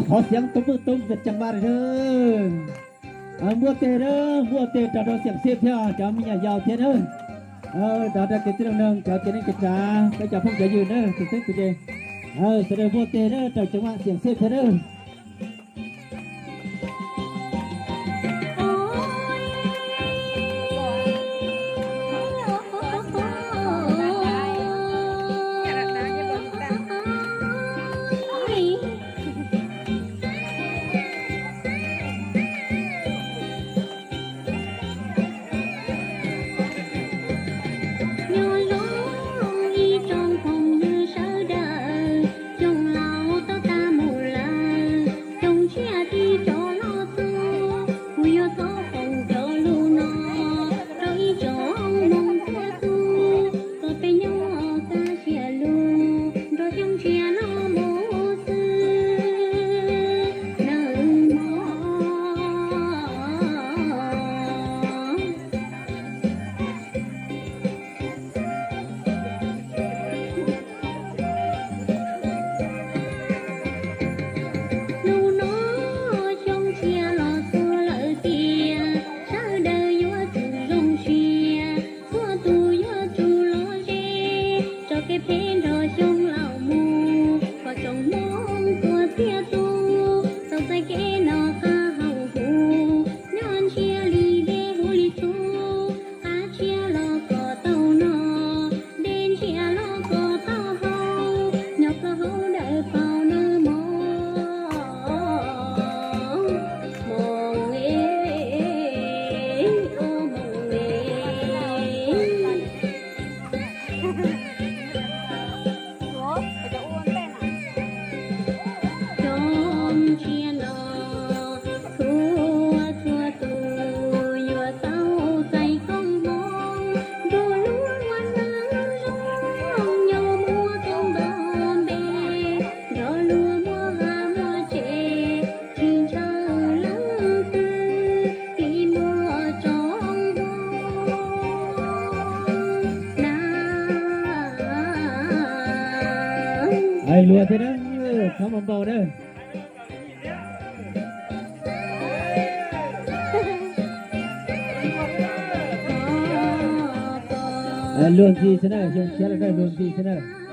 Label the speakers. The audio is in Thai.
Speaker 1: ขอเสียงตุ้มตุ้มเป็นจังหวะเด้อมัวเตะเด้อมัวเตะจะโดนเสียงเสียบเท่าจะมียาวเท่าเด้อตอนนี้กิจกรรมนึงจะกินกิจกรรมก็จะพุ่งจะยืนเด้อสุดสุดเลยแสดงมัวเตะเด้อแต่จังหวะเสียงเสียบเท่าเด้อรัวเถอะนะทำเบาๆเด้อรวมทีชนะเชียร์ได้รวมทีชนะ